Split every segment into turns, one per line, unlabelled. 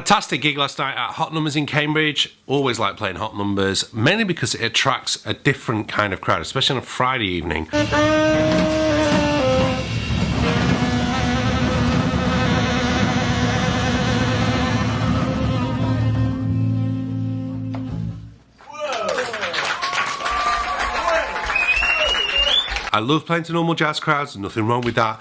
Fantastic gig last night at Hot Numbers in Cambridge. Always like playing Hot Numbers, mainly because it attracts a different kind of crowd, especially on a Friday evening. I love playing to normal jazz crowds, nothing wrong with that,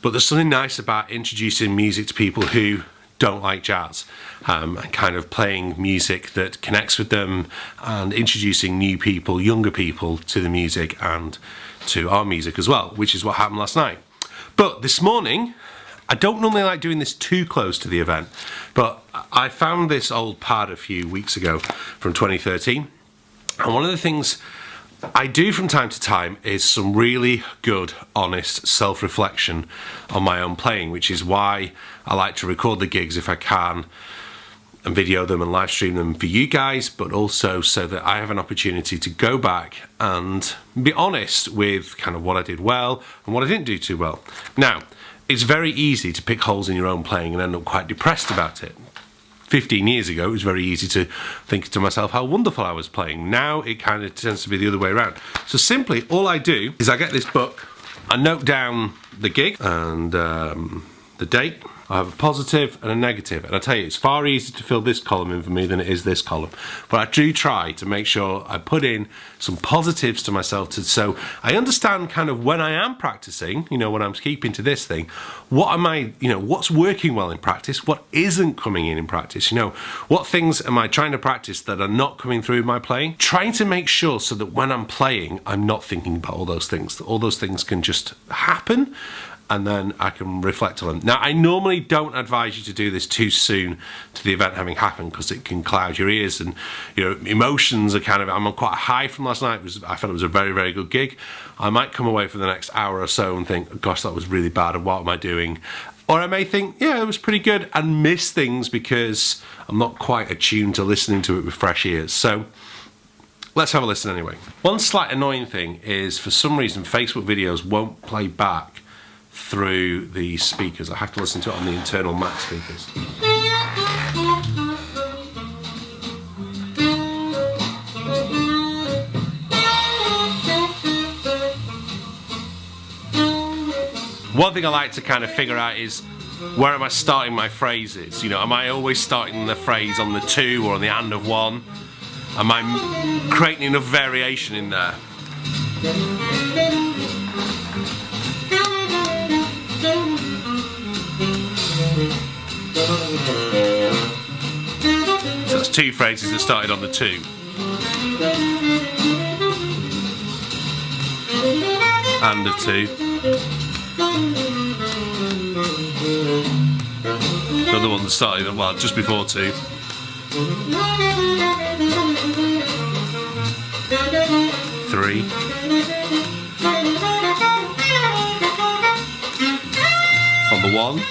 but there's something nice about introducing music to people who don't like jazz, and kind of playing music that connects with them and introducing new people, younger people, to the music and to our music as well, which is what happened last night. But this morning, I don't normally like doing this too close to the event, but I found this old pad a few weeks ago from 2013, and one of the things I do from time to time is some really good, honest self-reflection on my own playing, which is why I like to record the gigs if I can and video them and live stream them for you guys, but also so that I have an opportunity to go back and be honest with kind of what I did well and what I didn't do too well. Now, it's very easy to pick holes in your own playing and end up quite depressed about it. 15 years ago, it was very easy to think to myself how wonderful I was playing. Now it kind of tends to be the other way around. So simply, all I do is I get this book, I note down the gig and the date. I have a positive and a negative, and I tell you, it's far easier to fill this column in for me than it is this column. But I do try to make sure I put in some positives to myself, so I understand kind of when I am practicing, you know, when I'm keeping to this thing, what am I, you know, what's working well in practice, what isn't coming in practice, you know, what things am I trying to practice that are not coming through in my playing, trying to make sure so that when I'm playing, I'm not thinking about all those things, that all those things can just happen, and then I can reflect on them. Now, I normally don't advise you to do this too soon to the event having happened, because it can cloud your ears, and you know, emotions are kind of, I'm quite high from last night. I felt it was a very, very good gig. I might come away for the next hour or so and think, gosh, that was really bad, and what am I doing? Or I may think, yeah, it was pretty good, and miss things because I'm not quite attuned to listening to it with fresh ears. So let's have a listen anyway. One slight annoying thing is, for some reason, Facebook videos won't play back through the speakers. I have to listen to it on the internal Mac speakers. One thing I like to kind of figure out is, where am I starting my phrases? You know, am I always starting the phrase on the 2 or on the and of 1? Am I creating enough variation in there? So that's 2 phrases that started on the 2. And of 2. Another one that started, well, just before 2. 3. On the 1.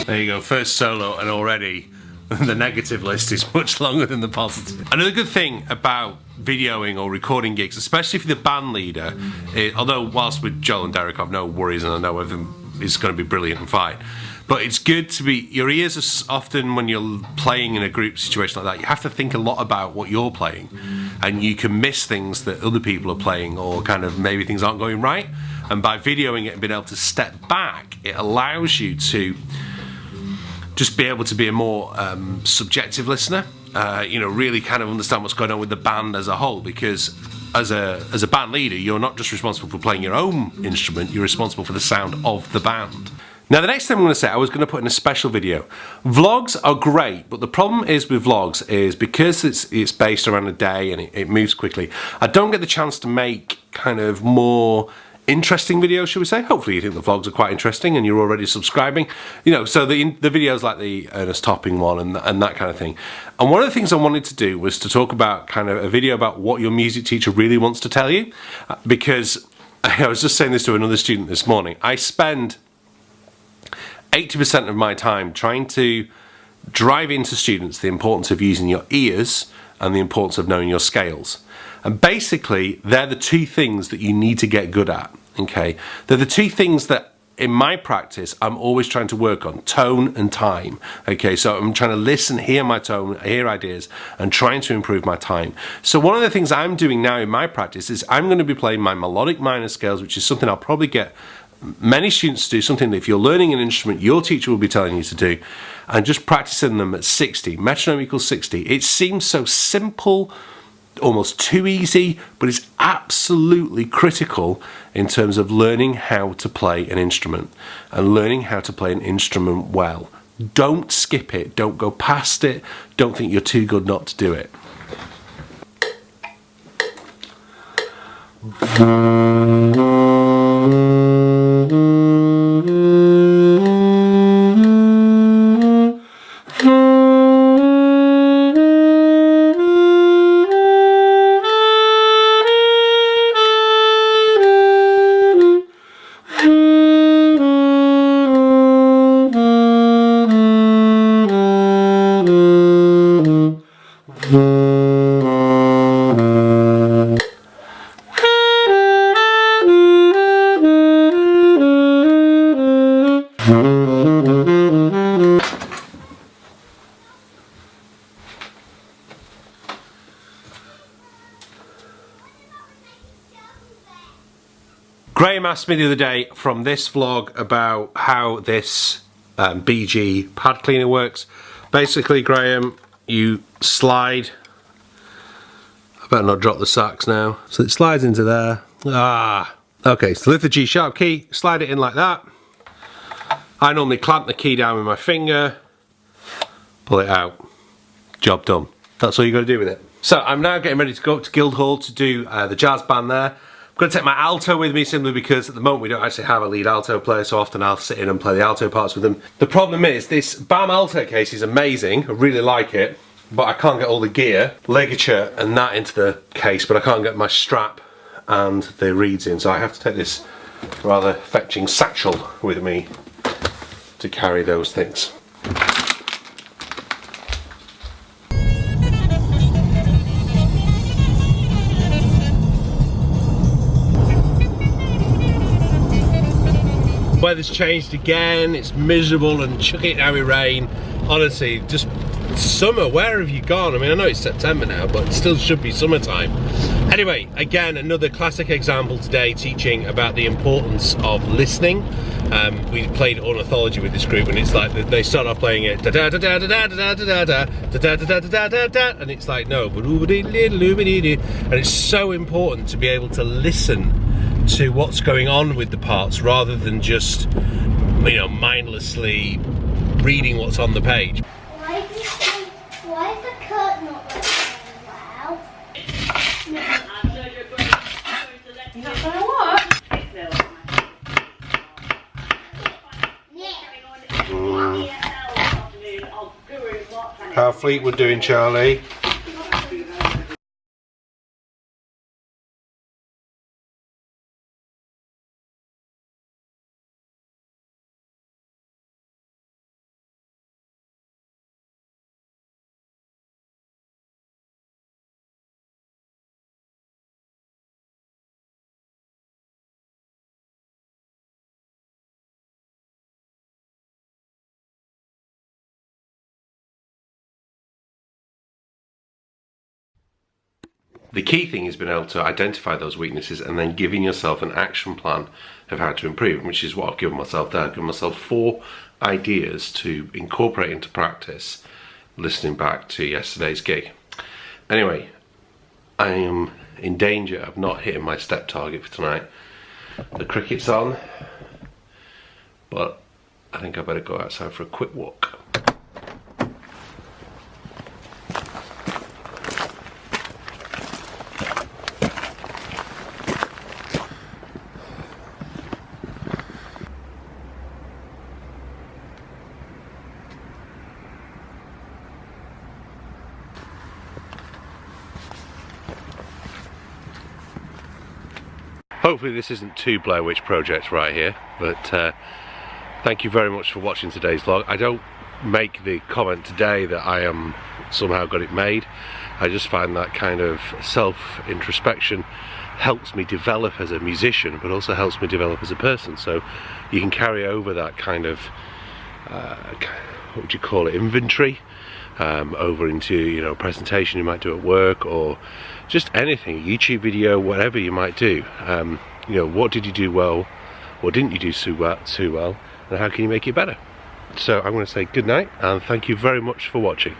There you go, first solo, and already the negative list is much longer than the positive. Another good thing about videoing or recording gigs, especially for the band leader, although whilst with Joel and Derek I've no worries and I know everything is going to be brilliant and fine, but it's good to be, your ears are often, when you're playing in a group situation like that, you have to think a lot about what you're playing, and you can miss things that other people are playing, or kind of maybe things aren't going right, and by videoing it and being able to step back, it allows you to just be able to be a more subjective listener, you know, really kind of understand what's going on with the band as a whole, because as a band leader, you're not just responsible for playing your own instrument, you're responsible for the sound of the band. Now, the next thing I'm going to say, I was going to put in a special video. Vlogs are great, but the problem is with vlogs is, because it's based around a day and it moves quickly, I don't get the chance to make kind of more interesting videos, should we say. Hopefully you think the vlogs are quite interesting and you're already subscribing, you know, so the videos like the Ernest Topping one and that kind of thing. And one of the things I wanted to do was to talk about kind of a video about what your music teacher really wants to tell you, because I was just saying this to another student this morning. I spend 80% of my time trying to drive into students the importance of using your ears and the importance of knowing your scales. And basically, they're the two things that you need to get good at, okay? They're the two things that in my practice, I'm always trying to work on: tone and time. Okay, so I'm trying to listen, hear my tone, hear ideas, and trying to improve my time. So one of the things I'm doing now in my practice is I'm going to be playing my melodic minor scales, which is something I'll probably get many students to do, something that if you're learning an instrument, your teacher will be telling you to do, and just practicing them at 60. Metronome equals 60. It seems so simple, almost too easy, but it's absolutely critical in terms of learning how to play an instrument and learning how to play an instrument well. Don't skip it, don't go past it, don't think you're too good not to do it. Graham asked me the other day from this vlog about how this BG pad cleaner works. Basically, Graham, you slide, I better not drop the sacks now, so it slides into there. Okay, so lift the G sharp key, slide it in like that. I normally clamp the key down with my finger, pull it out, job done. That's all you got to do with it. So I'm now getting ready to go up to Guildhall to do the jazz band there. I'm going to take my alto with me simply because at the moment we don't actually have a lead alto player, so often I'll sit in and play the alto parts with them. The problem is this BAM alto case is amazing, I really like it, but I can't get all the gear, ligature and that into the case, but I can't get my strap and the reeds in, so I have to take this rather fetching satchel with me to carry those things. Weather's changed again, it's miserable and chucking it down with rain. Honestly, just summer, where have you gone? I mean, I know it's September now, but it still should be summertime. Anyway, again, another classic example today teaching about the importance of listening. We played ornithology with this group and it's like they start off playing it and it's like no, and it's so important to be able to listen to what's going on with the parts rather than just, you know, mindlessly reading what's on the page.
Why is the curtain not working well?
You're not gonna what?
How Fleetwood doing, Charlie? The key thing is being able to identify those weaknesses and then giving yourself an action plan of how to improve, which is what I've given myself there. I've given myself 4 ideas to incorporate into practice, listening back to yesterday's gig. Anyway, I am in danger of not hitting my step target for tonight. The cricket's on, but I think I better go outside for a quick walk. Hopefully this isn't too Blair Witch Project right here, but thank you very much for watching today's vlog. I don't make the comment today that I am somehow got it made. I just find that kind of self-introspection helps me develop as a musician, but also helps me develop as a person. So you can carry over that kind of what would you call it, inventory, over into, you know, a presentation you might do at work, or just anything, a YouTube video, whatever you might do. You know, what did you do well, what didn't you do too well, and how can you make it better? So I'm going to say good night and thank you very much for watching.